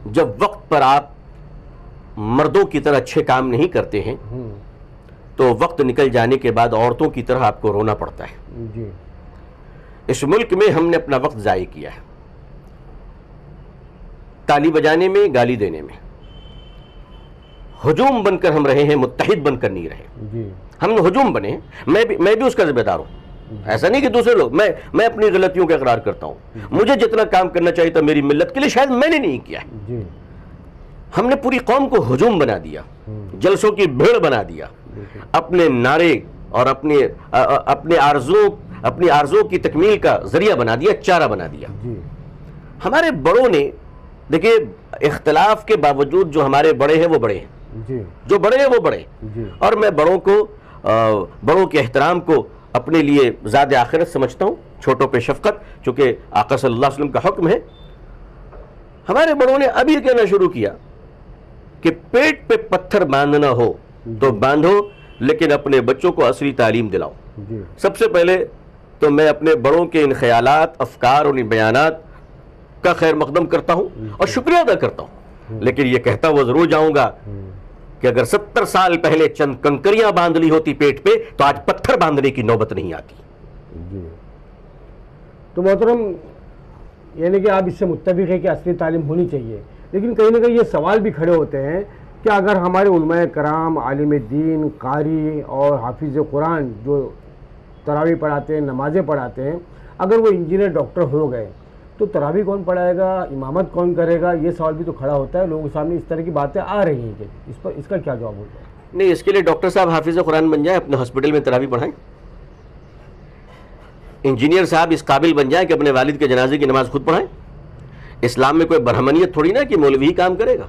جب وقت پر آپ مردوں کی طرح اچھے کام نہیں کرتے ہیں تو وقت نکل جانے کے بعد عورتوں کی طرح آپ کو رونا پڑتا ہے. جی. اس ملک میں ہم نے اپنا وقت ضائع کیا ہے تالی بجانے میں, گالی دینے میں. ہجوم بن کر ہم رہے ہیں, متحد بن کر نہیں رہے. جی. ہم ہجوم بنے ہیں, میں بھی اس کا ذمہ دار ہوں. ایسا نہیں کہ دوسرے لوگ, میں اپنی غلطیوں کا اقرار کرتا ہوں. مجھے جتنا کام کرنا چاہیے تھا میری ملت کے لیے شاید میں نے نہیں کیا. جی. ہم نے پوری قوم کو ہجوم بنا دیا, جلسوں کی بھیڑ بنا دیا, اپنے نعرے اور اپنے آرزو کی تکمیل کا ذریعہ بنا دیا, چارہ بنا دیا. ہمارے بڑوں نے دیکھیں, اختلاف کے باوجود جو ہمارے بڑے ہیں وہ بڑے ہیں, جو بڑے ہیں وہ بڑے. اور میں بڑوں کے احترام کو اپنے لیے زاد آخرت سمجھتا ہوں, چھوٹوں پہ شفقت, چونکہ آقا صلی اللہ علیہ وسلم کا حکم ہے. ہمارے بڑوں نے اب یہ کہنا شروع کیا کہ پیٹ پہ پتھر باندھنا ہو تو باندھو, لیکن اپنے بچوں کو عصری تعلیم دلاؤ. سب سے پہلے تو میں اپنے بڑوں کے ان خیالات, افکار اور ان بیانات کا خیر مقدم کرتا ہوں اور شکریہ ادا کرتا ہوں. لیکن یہ کہتا وہ ضرور جاؤں گا کہ اگر 70 سال پہلے چند کنکریاں باندھ لی ہوتی پیٹ پہ تو آج پتھر باندھنے کی نوبت نہیں آتی. تو محترم, یعنی کہ آپ اس سے متفق ہے کہ عصری تعلیم ہونی چاہیے, لیکن کہیں نہ کہیں یہ سوال بھی کھڑے ہوتے ہیں کہ اگر ہمارے علماء کرام, عالم دین, قاری اور حافظ قرآن جو تراویح پڑھاتے ہیں, نمازیں پڑھاتے ہیں, اگر وہ انجینئر, ڈاکٹر ہو گئے تو تراویح کون پڑھائے گا, امامت کون کرے گا؟ یہ سوال بھی تو کھڑا ہوتا ہے. لوگوں کے سامنے اس طرح کی باتیں آ رہی ہیں کہ اس کا کیا جواب ہوتا ہے؟ نہیں, اس کے لیے ڈاکٹر صاحب حافظ قرآن بن جائیں, اپنے ہاسپٹل میں تراویح پڑھائیں. انجینئر صاحب اس قابل بن جائیں کہ اپنے والد کے جنازے کی نماز خود پڑھائیں. اسلام میں کوئی برہمنیت تھوڑی نا کہ مولوی ہی کام کرے گا.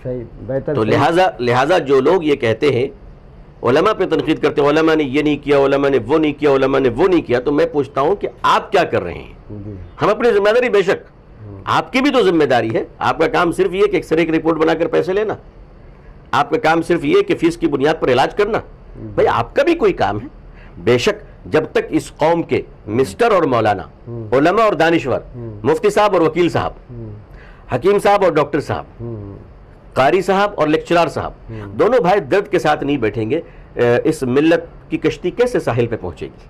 صحیح, بہتر. تو لہٰذا جو لوگ یہ کہتے ہیں, علماء پہ تنقید کرتے ہیں, علماء نے یہ نہیں کیا, علماء نے وہ نہیں کیا, علماء نے وہ نہیں کیا, تو میں پوچھتا ہوں کہ آپ کیا کر رہے ہیں؟ ہم اپنی ذمہ داری, بے شک آپ کی بھی تو ذمہ داری ہے. آپ کا کام صرف یہ کہ ایکس رے کی رپورٹ بنا کر پیسے لینا, آپ کا کام صرف یہ کہ فیس کی بنیاد پر علاج کرنا. بھائی آپ کا بھی کوئی کام ہے. بے شک جب تک اس قوم کے مسٹر اور مولانا, علماء اور دانشور, مفتی صاحب اور وکیل صاحب, حکیم صاحب اور ڈاکٹر صاحب, قاری صاحب اور لیکچرار صاحب, دونوں بھائی درد کے ساتھ نہیں بیٹھیں گے, اس ملت کی کشتی کیسے ساحل پہ پہنچے گی؟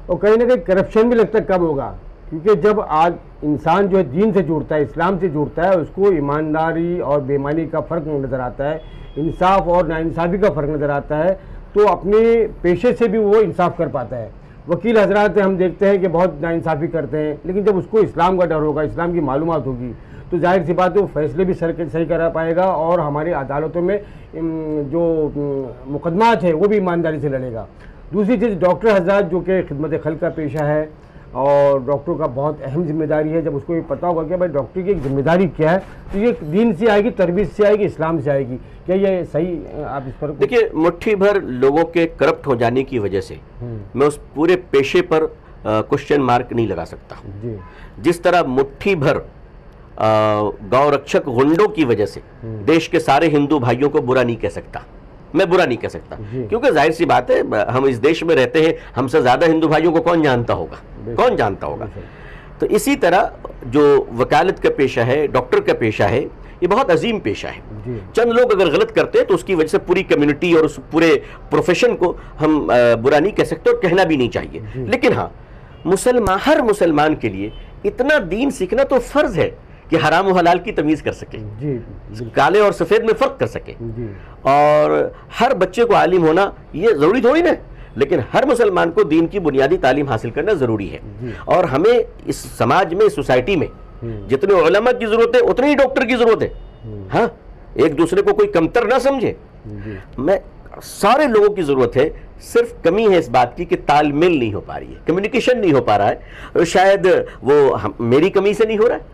اور کہیں نہ کہیں کرپشن بھی لگتا ہے کم ہوگا, کیونکہ جب آج انسان جو ہے دین سے جڑتا ہے, اسلام سے جڑتا ہے, اس کو ایمانداری اور بے ایمانی کا فرق نظر آتا ہے, انصاف اور ناانصافی کا فرق نظر آتا ہے, تو اپنے پیشے سے بھی وہ انصاف کر پاتا ہے. وکیل حضرات ہم دیکھتے ہیں کہ بہت ناانصافی کرتے ہیں, لیکن جب اس کو اسلام کا ڈر ہوگا, اسلام کی معلومات ہوگی, تو ظاہر سی بات ہے وہ فیصلے بھی صحیح کرا پائے گا, اور ہماری عدالتوں میں جو مقدمات ہیں وہ بھی ایمانداری سے لڑے گا. دوسری چیز, ڈاکٹر حضرات جو کہ خدمت خلق کا پیشہ ہے, اور ڈاکٹروں کا بہت اہم ذمہ داری ہے, جب اس کو یہ پتہ ہوگا کہ بھائی ڈاکٹر کی ایک ذمہ داری کیا ہے, تو یہ دین سے آئے گی, تربیت سے آئے گی, اسلام سے آئے گی. کیا یہ صحیح آپ اس پر؟ دیکھیے, مٹھی بھر لوگوں کے کرپٹ ہو جانے کی وجہ سے میں اس پورے پیشے پر کوشچن مارک نہیں لگا سکتا. جس طرح مٹھی بھر گاؤں رکشک غنڈوں کی وجہ سے دیش کے سارے ہندو بھائیوں کو برا نہیں کہہ سکتا, میں برا نہیں کہہ سکتا, کیونکہ ظاہر سی بات ہے ہم اس دیش میں رہتے ہیں, ہم سے زیادہ ہندو بھائیوں کو کون جانتا ہوگا. تو اسی طرح جو وکالت کا پیشہ ہے, ڈاکٹر کا پیشہ ہے, یہ بہت عظیم پیشہ ہے. چند لوگ اگر غلط کرتے ہیں تو اس کی وجہ سے پوری کمیونٹی اور اس پورے پروفیشن کو ہم برا نہیں کہہ سکتے, اور کہنا بھی نہیں چاہیے. لیکن ہاں, ہر مسلمان کے لیے اتنا دین سیکھنا تو فرض ہے کہ حرام و حلال کی تمیز کر سکے, کالے اور سفید میں فرق کر سکے. اور ہر بچے کو عالم ہونا یہ ضروری تھوڑی نا, لیکن ہر مسلمان کو دین کی بنیادی تعلیم حاصل کرنا ضروری ہے. اور ہمیں اس سماج میں, اس سوسائٹی میں جتنے علماء کی ضرورت ہے اتنی ہی ڈاکٹر کی ضرورت ہے. ہاں, ایک دوسرے کو کوئی کمتر نہ سمجھے. میں سارے لوگوں کی ضرورت ہے, صرف کمی ہے اس بات کی کہ تال میل نہیں ہو پا رہی ہے, کمیونیکیشن نہیں ہو پا رہا ہے. شاید وہ میری کمی سے نہیں ہو رہا ہے.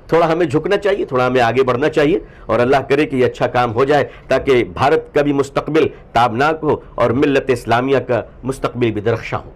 تھوڑا ہمیں جھکنا چاہیے, تھوڑا ہمیں آگے بڑھنا چاہیے, اور اللہ کرے کہ یہ اچھا کام ہو جائے تاکہ بھارت کا بھی مستقبل تابناک ہو اور ملت اسلامیہ کا مستقبل بھی درخشاں ہو.